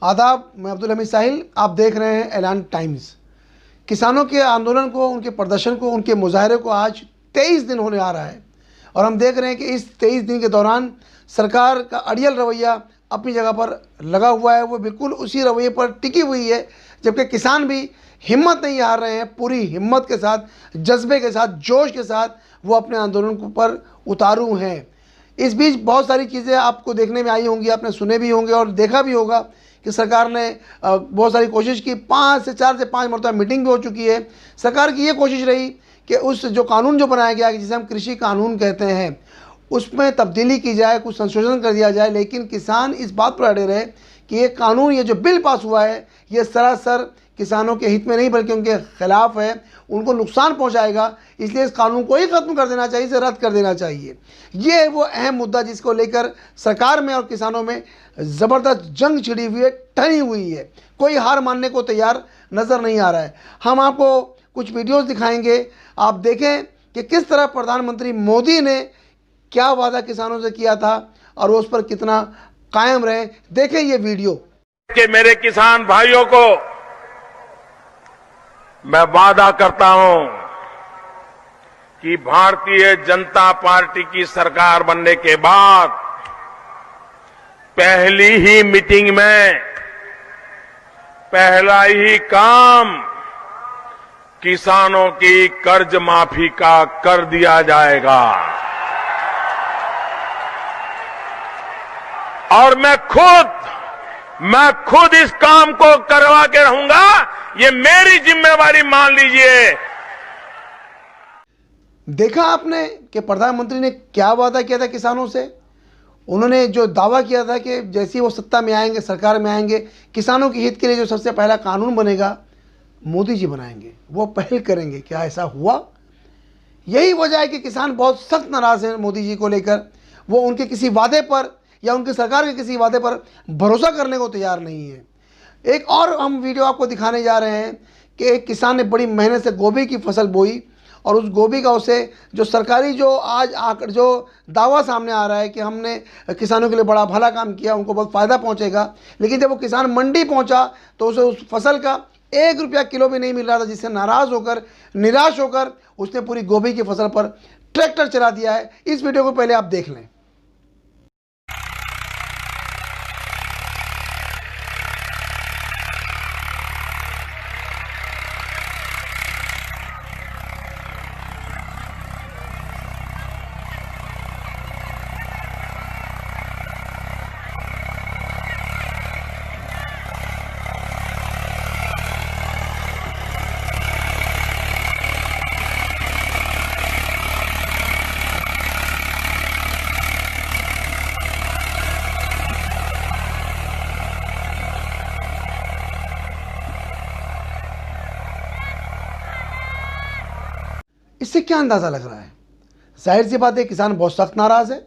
आदाब, मैं अब्दुल हमीद साहिल। आप देख रहे हैं ऐलान टाइम्स। किसानों के आंदोलन को, उनके प्रदर्शन को, उनके मुजाहरे को आज 23 दिन होने आ रहा है और हम देख रहे हैं कि इस 23 दिन के दौरान सरकार का अड़ियल रवैया अपनी जगह पर लगा हुआ है। वो बिल्कुल उसी रवैये पर टिकी हुई है, जबकि किसान भी हिम्मत नहीं हार रहे हैं। पूरी हिम्मत के साथ, जज्बे के साथ, जोश के साथ वो अपने आंदोलन पर उतारू हैं। इस बीच बहुत सारी चीज़ें आपको देखने में आई होंगी, आपने सुने भी होंगे और देखा भी होगा कि सरकार ने बहुत सारी कोशिश की। 4 से 5 मरतबा मीटिंग भी हो चुकी है। सरकार की ये कोशिश रही कि उस जो कानून जो बनाया गया, जिसे हम कृषि कानून कहते हैं, उसमें तब्दीली की जाए, कुछ संशोधन कर दिया जाए। लेकिन किसान इस बात पर अड़े रहे कि ये कानून, ये जो बिल पास हुआ है, ये सरासर किसानों के हित में नहीं बल्कि उनके खिलाफ है, उनको नुकसान पहुंचाएगा। इसलिए इस कानून को ही ख़त्म कर देना चाहिए, इसे रद्द कर देना चाहिए। ये है वो अहम मुद्दा जिसको लेकर सरकार में और किसानों में ज़बरदस्त जंग छिड़ी हुई है, ठनी हुई है। कोई हार मानने को तैयार नज़र नहीं आ रहा है। हम आपको कुछ वीडियोज़ दिखाएंगे, आप देखें कि किस तरह प्रधानमंत्री मोदी ने क्या वादा किसानों से किया था और वो उस पर कितना कायम रहे। देखें ये वीडियो। कि मेरे किसान भाइयों को मैं वादा करता हूं कि भारतीय जनता पार्टी की सरकार बनने के बाद पहली ही मीटिंग में पहला ही काम किसानों की कर्ज माफी का कर दिया जाएगा। और मैं खुद इस काम को करवा के रहूंगा। ये मेरी जिम्मेवारी मान लीजिए। देखा आपने कि प्रधानमंत्री ने क्या वादा किया था किसानों से। उन्होंने जो दावा किया था कि जैसे ही वो सत्ता में आएंगे, सरकार में आएंगे, किसानों के हित के लिए जो सबसे पहला कानून बनेगा मोदी जी बनाएंगे, वो पहल करेंगे। क्या ऐसा हुआ? यही वजह है कि किसान बहुत सख्त नाराज हैं मोदी जी को लेकर। वो उनके किसी वादे पर या उनकी सरकार के किसी वादे पर भरोसा करने को तैयार नहीं है। एक और हम वीडियो आपको दिखाने जा रहे हैं कि एक किसान ने बड़ी मेहनत से गोभी की फसल बोई और उस गोभी का उसे जो सरकारी जो आज आकर जो दावा सामने आ रहा है कि हमने किसानों के लिए बड़ा भला काम किया, उनको बहुत फ़ायदा पहुंचेगा, लेकिन जब वो किसान मंडी पहुंचा तो उसे उस फसल का 1 रुपया किलो भी नहीं मिल रहा था, जिससे नाराज़ होकर, निराश होकर उसने पूरी गोभी की फसल पर ट्रैक्टर चला दिया है। इस वीडियो को पहले आप देख लें। इससे क्या अंदाज़ा लग रहा है? जाहिर सी बात है, किसान बहुत सख्त नाराज़ है।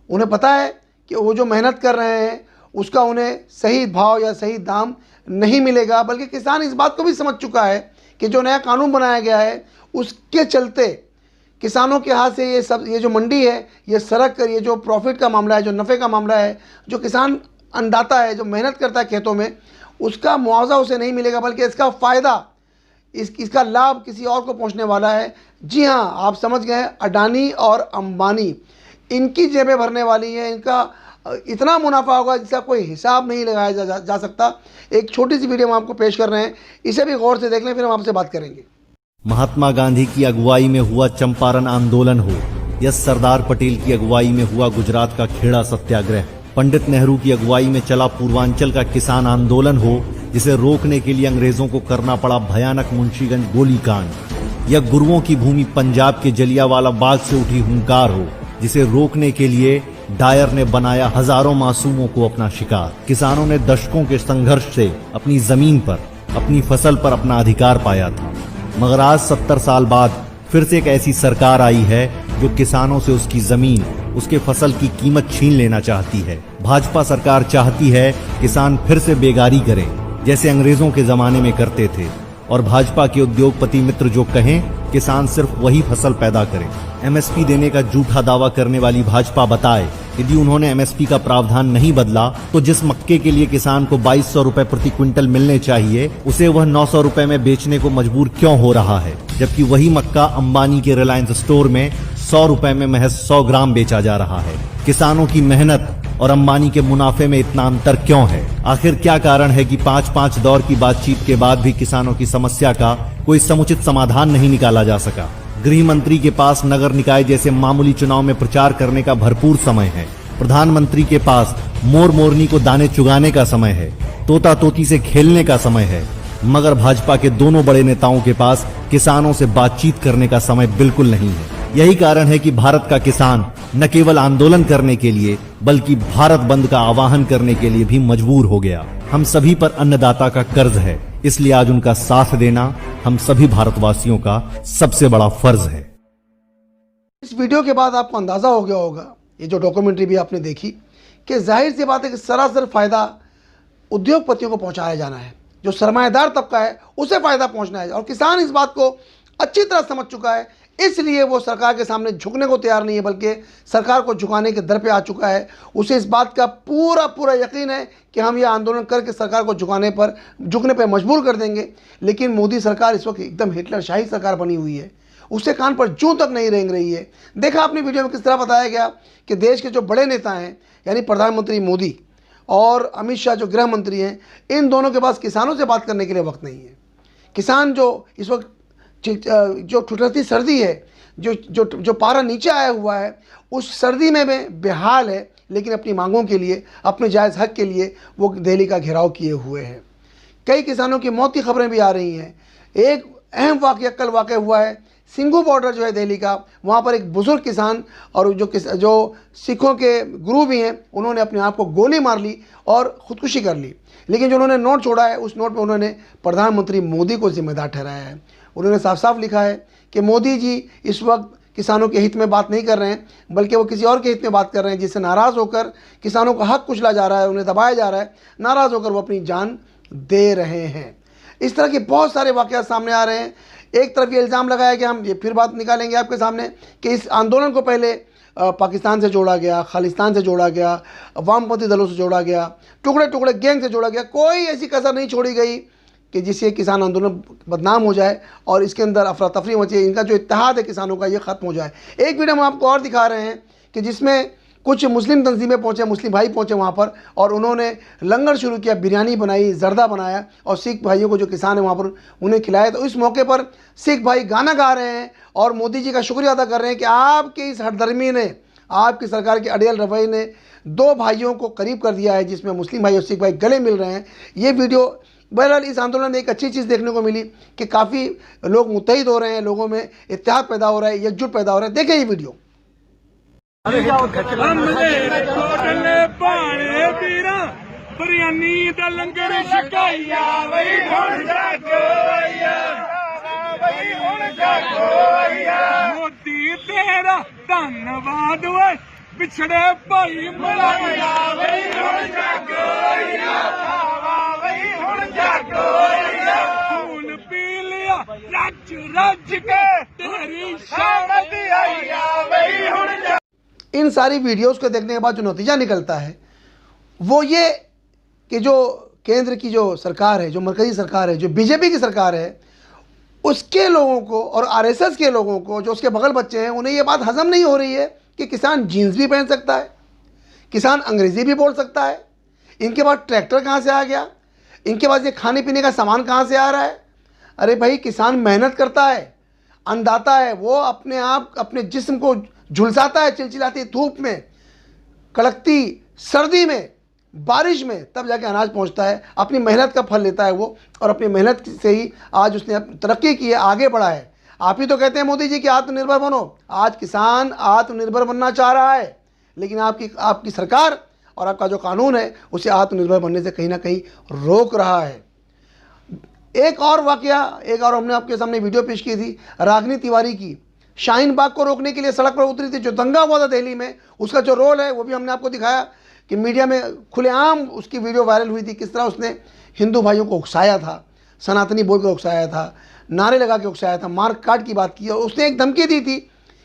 उन्हें पता है कि वो जो मेहनत कर रहे हैं उसका उन्हें सही भाव या सही दाम नहीं मिलेगा। बल्कि किसान इस बात को भी समझ चुका है कि जो नया कानून बनाया गया है उसके चलते किसानों के हाथ से ये जो मंडी है, ये सड़क कर, ये जो प्रॉफिट का मामला है, जो नफ़े का मामला है, जो किसान अन्नदाता है, जो मेहनत करता है खेतों में, उसका मुआवजा उसे नहीं मिलेगा, बल्कि इसका फ़ायदा, इसका लाभ किसी और को पहुंचने वाला है। जी हाँ, आप समझ गए, अडानी और अंबानी, इनकी जेबें भरने वाली हैं। इनका इतना मुनाफा होगा जिसका कोई हिसाब नहीं लगाया जा सकता। एक छोटी सी वीडियो हम आपको पेश कर रहे हैं, इसे भी गौर से देख लें, फिर हम आपसे बात करेंगे। महात्मा गांधी की अगुवाई में हुआ चंपारण आंदोलन हो या सरदार पटेल की अगुवाई में हुआ गुजरात का खेड़ा सत्याग्रह, पंडित नेहरू की अगुवाई में चला पूर्वांचल का किसान आंदोलन हो, जिसे रोकने के लिए अंग्रेजों को करना पड़ा भयानक मुंशीगंज गोलीकांड, या गुरुओं की भूमि पंजाब के जलियांवाला बाग से उठी हुंकार हो, जिसे रोकने के लिए डायर ने बनाया हजारों मासूमों को अपना शिकार। किसानों ने दशकों के संघर्ष से अपनी जमीन पर, अपनी फसल पर अपना अधिकार पाया था। मगर आज 70 साल बाद फिर से एक ऐसी सरकार आई है जो किसानों से उसकी जमीन, उसके फसल की कीमत छीन लेना चाहती है। भाजपा सरकार चाहती है किसान फिर से बेगारी करें, जैसे अंग्रेजों के जमाने में करते थे। और भाजपा के उद्योगपति मित्र जो कहें किसान सिर्फ वही फसल पैदा करे। एमएसपी देने का झूठा दावा करने वाली भाजपा बताए यदि उन्होंने एमएसपी का प्रावधान नहीं बदला तो जिस मक्के के लिए किसान को 2200 रुपए प्रति क्विंटल मिलने चाहिए उसे वह 900 रुपए में बेचने को मजबूर क्यों हो रहा है, जबकि वही मक्का अंबानी के रिलायंस स्टोर में 100 रुपए में महज 100 ग्राम बेचा जा रहा है। किसानों की मेहनत और अंबानी के मुनाफे में इतना अंतर क्यों है? आखिर क्या कारण है कि 5-5 दौर की बातचीत के बाद भी किसानों की समस्या का कोई समुचित समाधान नहीं निकाला जा सका? गृह मंत्री के पास नगर निकाय जैसे मामूली चुनाव में प्रचार करने का भरपूर समय है। प्रधानमंत्री के पास मोर मोरनी को दाने चुगाने का समय है, तोता तोती से खेलने का समय है, मगर भाजपा के दोनों बड़े नेताओं के पास किसानों से बातचीत करने का समय बिल्कुल नहीं है। यही कारण है कि भारत का किसान न केवल आंदोलन करने के लिए बल्कि भारत बंद का आह्वान करने के लिए भी मजबूर हो गया। हम सभी पर अन्नदाता का कर्ज है, इसलिए आज उनका साथ देना हम सभी भारतवासियों का सबसे बड़ा फर्ज है। इस वीडियो के बाद आपको अंदाज़ा हो गया होगा, ये जो डॉक्यूमेंट्री भी आपने देखी, कि जाहिर सी बात है कि सरासर फ़ायदा उद्योगपतियों को पहुंचाया जाना है, जो सरमाएदार तबका है उसे फ़ायदा पहुंचना है। और किसान इस बात को अच्छी तरह समझ चुका है, इसलिए वो सरकार के सामने झुकने को तैयार नहीं है, बल्कि सरकार को झुकाने के दर पे आ चुका है। उसे इस बात का पूरा यकीन है कि हम ये आंदोलन करके सरकार को झुकने पर मजबूर कर देंगे। लेकिन मोदी सरकार इस वक्त एकदम हिटलर शाही सरकार बनी हुई है, उससे कान पर जूं तक नहीं रेंग रही है। देखा आपने वीडियो में किस तरह बताया गया कि देश के जो बड़े नेता हैं, यानी प्रधानमंत्री मोदी और अमित शाह जो गृह मंत्री हैं, इन दोनों के पास किसानों से बात करने के लिए वक्त नहीं है। किसान जो इस वक्त जो ठुठरती सर्दी है, जो पारा नीचे आया हुआ है, उस सर्दी में बेहाल है, लेकिन अपनी मांगों के लिए, अपने जायज़ हक के लिए वो दिल्ली का घेराव किए हुए हैं। कई किसानों की मौत की खबरें भी आ रही हैं। एक अहम वाक़या कल वाक़ हुआ है, सिंघू बॉर्डर जो है दिल्ली का, वहाँ पर एक बुज़ुर्ग किसान और जो सिखों के गुरु भी हैं, उन्होंने अपने आप को गोली मार ली और ख़ुदकुशी कर ली। लेकिन जो उन्होंने नोट छोड़ा है, उस नोट में उन्होंने प्रधानमंत्री मोदी को जिम्मेदार ठहराया है। उन्होंने साफ साफ लिखा है कि मोदी जी इस वक्त किसानों के हित में बात नहीं कर रहे हैं, बल्कि वो किसी और के हित में बात कर रहे हैं, जिससे नाराज़ होकर किसानों का हक कुचला जा रहा है, उन्हें दबाया जा रहा है, नाराज़ होकर वो अपनी जान दे रहे हैं। इस तरह के बहुत सारे वाक़यात सामने आ रहे हैं। एक तरफ ये इल्ज़ाम लगाया कि हम ये फिर बात निकालेंगे आपके सामने कि इस आंदोलन को पहले पाकिस्तान से जोड़ा गया, खालिस्तान से जोड़ा गया, वामपंथी दलों से जोड़ा गया, टुकड़े टुकड़े गैंग से जोड़ा गया। कोई ऐसी कसर नहीं छोड़ी गई कि जिससे किसान आंदोलन बदनाम हो जाए और इसके अंदर अफरा तफरी मचे, इनका जो इत्तेहाद है किसानों का ये ख़त्म हो जाए। एक वीडियो हम आपको और दिखा रहे हैं कि जिसमें कुछ मुस्लिम तंजीमें पहुँचे, मुस्लिम भाई पहुँचे वहाँ पर, और उन्होंने लंगर शुरू किया, बिरयानी बनाई, जर्दा बनाया और सिख भाइयों को जो किसान है वहाँ पर उन्हें खिलाया। तो इस मौके पर सिख भाई गाना गा रहे हैं और मोदी जी का शुक्रिया अदा कर रहे हैं कि आपकी इस हरदर्मी ने, आपकी सरकार के अड़ियल रवैये ने दो भाइयों को करीब कर दिया है, जिसमें मुस्लिम भाई और सिख भाई गले मिल रहे हैं। ये वीडियो बहरहाल इस आंदोलन में एक अच्छी चीज़ देखने को मिली कि काफ़ी लोग मुत्तहिद हो रहे हैं, लोगों में इत्तेहाद पैदा हो रहा है, एकजुट पैदा हो रहा है। देखें ये वीडियो। बिरयानी दा लंगर छकाइया वही हुण जागो वही हुण जागो मोदी तेरा धन्नवाद वे पिछड़े भाई मलाइया वही हुण जागो वही हुण जागो खून पी लिया रज रज के तेरी शान दी आइया वही हुण। इन सारी वीडियोस को देखने के बाद जो नतीजा निकलता है वो ये कि जो केंद्र की जो सरकार है, जो मरकज़ी सरकार है, जो बीजेपी की सरकार है, उसके लोगों को और आरएसएस के लोगों को, जो उसके बगल बच्चे हैं, उन्हें ये बात हजम नहीं हो रही है कि किसान जीन्स भी पहन सकता है, किसान अंग्रेज़ी भी बोल सकता है, इनके पास ट्रैक्टर कहाँ से आ गया, इनके पास ये खाने पीने का सामान कहाँ से आ रहा है। अरे भाई, किसान मेहनत करता है, अन्नदाता है, वो अपने आप अपने जिस्म को झुलसाता है चिलचिलाती धूप में, कड़कती सर्दी में, बारिश में, तब जाके अनाज पहुंचता है। अपनी मेहनत का फल लेता है वो, और अपनी मेहनत से ही आज उसने तरक्की की है, आगे बढ़ा है। आप ही तो कहते हैं मोदी जी कि आत्मनिर्भर बनो। आज किसान आत्मनिर्भर बनना चाह रहा है, लेकिन आपकी सरकार और आपका जो कानून है उसे आत्मनिर्भर बनने से कहीं ना कहीं रोक रहा है। एक और हमने आपके सामने वीडियो पेश की थी रागिनी तिवारी की, शाहीन बाग को रोकने के लिए सड़क पर उतरी थी, जो दंगा हुआ था दिल्ली में, उसका जो रोल है वो भी हमने आपको दिखाया कि मीडिया में खुलेआम उसकी वीडियो वायरल हुई थी, किस तरह उसने हिंदू भाइयों को उकसाया था, सनातनी बोल कर उकसाया था, नारे लगा के उकसाया था, मार काट की बात की, और उसने एक धमकी दी थी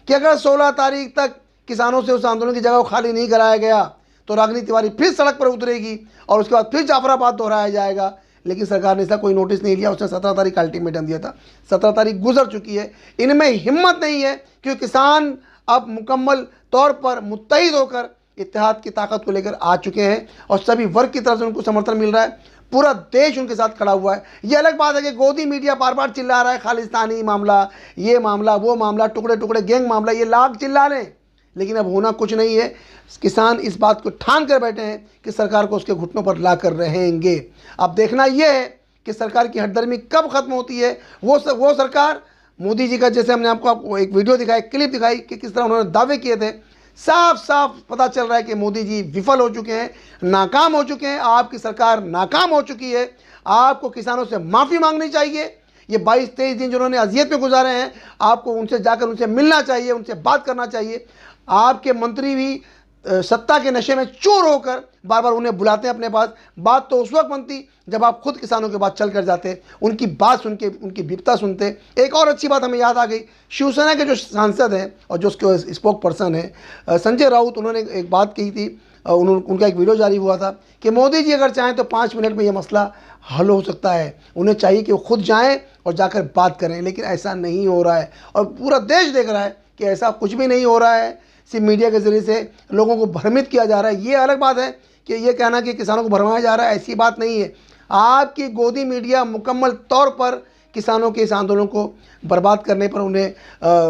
कि अगर 16 तारीख तक किसानों से उस आंदोलन की जगह को खाली नहीं कराया गया तो रागिनी तिवारी फिर सड़क पर उतरेगी और उसके बाद फिर जाफराबाद दोहराया जाएगा। लेकिन सरकार ने इसका कोई नोटिस नहीं लिया। उसने 17 तारीख का अल्टीमेटम दिया था, 17 तारीख गुजर चुकी है। इनमें हिम्मत नहीं है कि किसान अब मुकम्मल तौर पर मुत्तहिद होकर इत्तेहाद की ताकत को लेकर आ चुके हैं और सभी वर्ग की तरफ से उनको समर्थन मिल रहा है। पूरा देश उनके साथ खड़ा हुआ है। ये अलग बात है कि गोदी मीडिया बार बार चिल्ला रहा है खालिस्तानी मामला, ये मामला, वो मामला, टुकड़े टुकड़े गैंग मामला, ये लाख चिल्ला लें, लेकिन अब होना कुछ नहीं है। किसान इस बात को ठान कर बैठे हैं कि सरकार को उसके घुटनों पर ला कर रहेंगे। अब देखना यह है कि सरकार की हटदर्मी कब खत्म होती है। वो सरकार मोदी जी का, जैसे हमने आपको एक वीडियो दिखाई, क्लिप दिखाई कि किस तरह उन्होंने दावे किए थे, साफ साफ पता चल रहा है कि मोदी जी विफल हो चुके हैं, नाकाम हो चुके हैं। आपकी सरकार नाकाम हो चुकी है। आपको किसानों से माफ़ी मांगनी चाहिए। ये 22-23 दिन जिन्होंने अजियत में गुजारे हैं, आपको उनसे जाकर उनसे मिलना चाहिए, उनसे बात करना चाहिए। आपके मंत्री भी सत्ता के नशे में चूर होकर बार बार उन्हें बुलाते हैं अपने पास। बात तो उस वक्त बनती जब आप खुद किसानों के बाद चल कर जाते, उनकी बात सुन के, उनकी विपता सुनते। एक और अच्छी बात हमें याद आ गई, शिवसेना के जो सांसद हैं और जो उसके स्पोक पर्सन है संजय राउत, उन्होंने एक बात कही थी, उनका एक वीडियो जारी हुआ था कि मोदी जी अगर चाहें तो 5 मिनट में यह मसला हल हो सकता है। उन्हें चाहिए कि वो खुद जाएं और जाकर बात करें, लेकिन ऐसा नहीं हो रहा है और पूरा देश देख रहा है कि ऐसा कुछ भी नहीं हो रहा है। सिर्फ मीडिया के ज़रिए से लोगों को भ्रमित किया जा रहा है। ये अलग बात है कि ये कहना कि किसानों को भरमाया जा रहा है, ऐसी बात नहीं है। आपकी गोदी मीडिया मुकम्मल तौर पर किसानों के इस आंदोलन को बर्बाद करने पर, उन्हें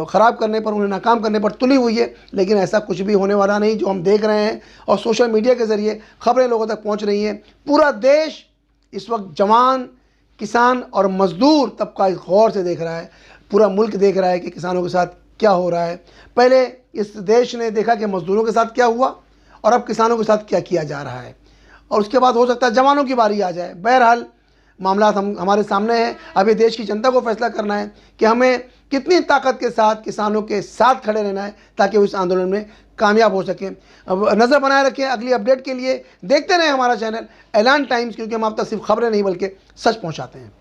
ख़राब करने पर, उन्हें नाकाम करने पर तुली हुई है। लेकिन ऐसा कुछ भी होने वाला नहीं जो हम देख रहे हैं और सोशल मीडिया के ज़रिए खबरें लोगों तक पहुँच रही हैं। पूरा देश इस वक्त जवान, किसान और मज़दूर तबका इस गौर से देख रहा है। पूरा मुल्क देख रहा है कि किसानों के साथ क्या हो रहा है। पहले इस देश ने देखा कि मज़दूरों के साथ क्या हुआ और अब किसानों के साथ क्या किया जा रहा है, और उसके बाद हो सकता है जवानों की बारी आ जाए। बहरहाल मामला हमारे सामने है। अभी देश की जनता को फैसला करना है कि हमें कितनी ताकत के साथ किसानों के साथ खड़े रहना है ताकि वो इस आंदोलन में कामयाब हो सकें। अब नज़र बनाए रखें। अगली अपडेट के लिए देखते रहें हमारा चैनल ऐलान टाइम्स, क्योंकि हम आप तक सिर्फ खबरें नहीं बल्कि सच पहुँचाते हैं।